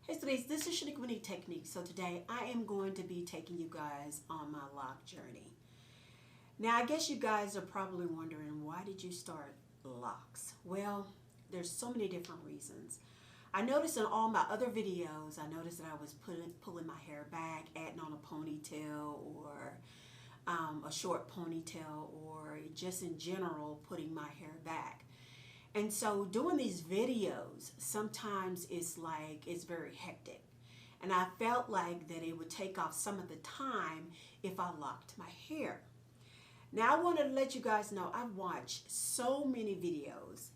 Hey students, this is Shaniqua Technique. So today I am going to be taking you guys on my lock journey. Now I guess you guys are probably wondering, why did you start locks? Well, there's so many different reasons. I noticed in all my other videos, I noticed that I was pulling my hair back, adding on a ponytail or a short ponytail, or just in general putting my hair back. And so doing these videos, sometimes it's very hectic. And I felt like that it would take off some of the time if I locked my hair. Now I want to let you guys know I've watched so many videos.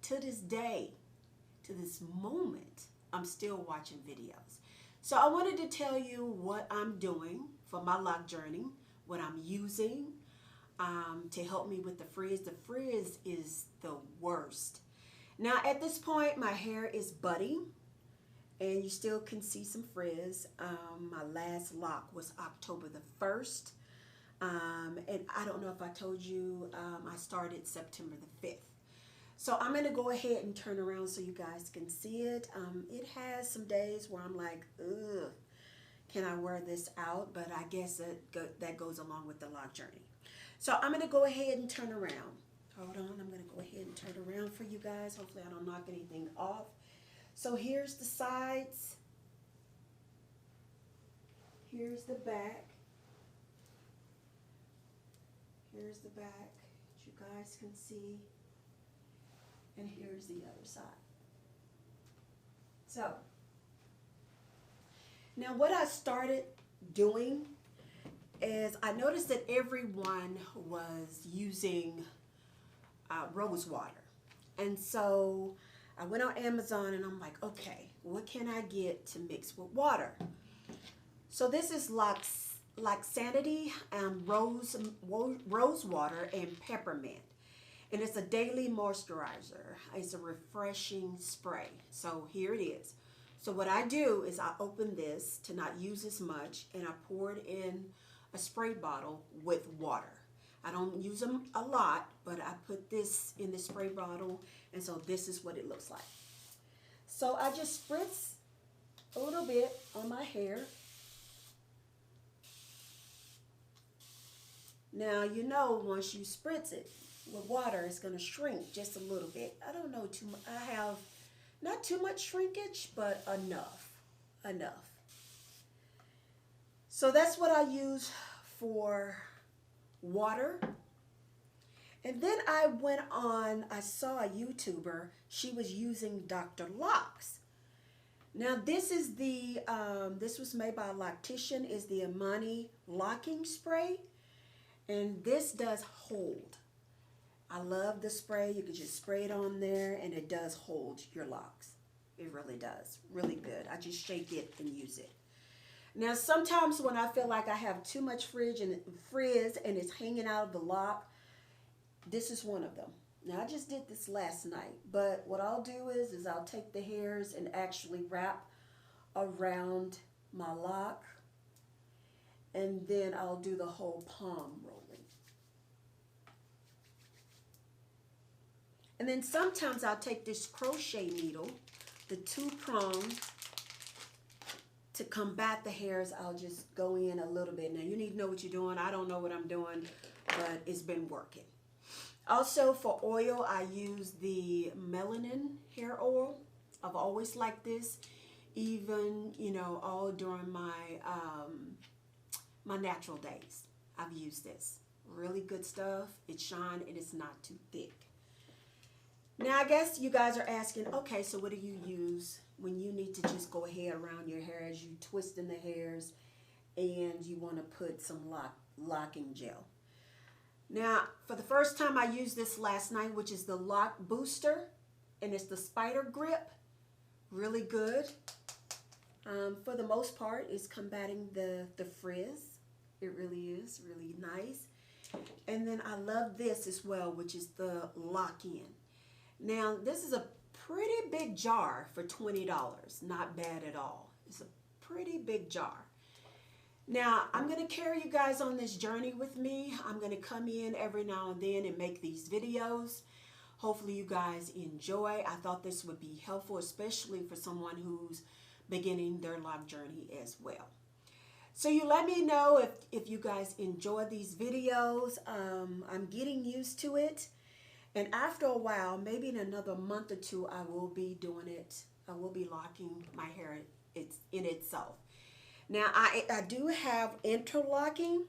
To this day, to this moment, I'm still watching videos. So I wanted to tell you what I'm doing for my lock journey, what I'm using, to help me with the frizz. The frizz is the worst. Now at this point my hair is budding and you still can see some frizz. My last lock was October the 1st. And I don't know if I told you, I started September the 5th. So I'm going to go ahead and turn around so you guys can see it. It has some days where I'm like, ugh, can I wear this out? But I guess that goes along with the lock journey. So I'm going to go ahead and turn around. Hold on, I'm going to go ahead and turn around for you guys. Hopefully I don't knock anything off. So here's the sides. Here's the back. Here's the back, that you guys can see. And here's the other side. So, now what I started doing is I noticed that everyone was using rose water. And so I went on Amazon and I'm like, okay, what can I get to mix with water? So this is Loxanity rose water and peppermint. And it's a daily moisturizer. It's a refreshing spray. So here it is. So what I do is I open this to not use as much and I pour it in a spray bottle with water. I don't use them a lot, but I put this in the spray bottle, and so this is what it looks like. So I just spritz a little bit on my hair. Now you know once you spritz it with water, it's going to shrink just a little bit. I don't know too much. I have not too much shrinkage, but enough. So that's what I use for water. And then I saw a YouTuber, she was using Dr. Locs. Now this is this was made by a loctician, is the Imani locking spray. And this does hold. I love the spray. You can just spray it on there and it does hold your locks. It really does. Really good. I just shake it and use it. Now sometimes when I feel like I have too much frizz and it's hanging out of the lock, this is one of them. Now I just did this last night, but what I'll do is I'll take the hairs and actually wrap around my lock, and then I'll do the whole palm rolling. And then sometimes I'll take this crochet needle, the 2-prong, to combat the hairs. I'll just go in a little bit. Now you need to know what you're doing. I don't know what I'm doing, but it's been working. Also for oil, I use the melanin hair oil. I've always liked this, even, you know, all during my my natural days. I've used this. Really good stuff. It's shine and it's not too thick. Now I guess you guys are asking, okay, so what do you use when you need to just go ahead around your hair as you twist in the hairs and you want to put some locking gel? Now, for the first time I used this last night, which is the Loc Booster, and it's the Spider Grip. Really good. For the most part, it's combating the frizz. It really is really nice. And then I love this as well, which is the Lock-In. Now, this is a pretty big jar for $20. Not bad at all. It's a pretty big jar. Now, I'm going to carry you guys on this journey with me. I'm going to come in every now and then and make these videos. Hopefully you guys enjoy. I thought this would be helpful, especially for someone who's beginning their lock journey as well. So you let me know if you guys enjoy these videos. I'm getting used to it. And after a while, maybe in another month or two, I will be doing it. I will be locking my hair in itself. Now, I do have interlocking,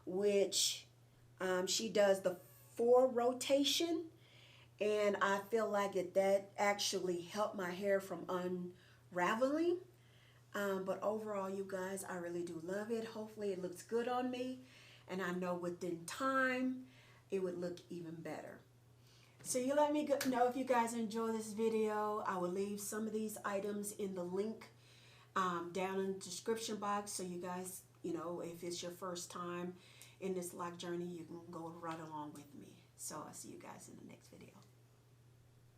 which she does the 4 rotation. And I feel like that actually helped my hair from unraveling. But overall, you guys, I really do love it. Hopefully it looks good on me. And I know within time, it would look even better. So you let me know if you guys enjoy this video. I will leave some of these items in the link down in the description box. So you guys, if it's your first time in this lock journey, you can go right along with me. So I'll see you guys in the next video.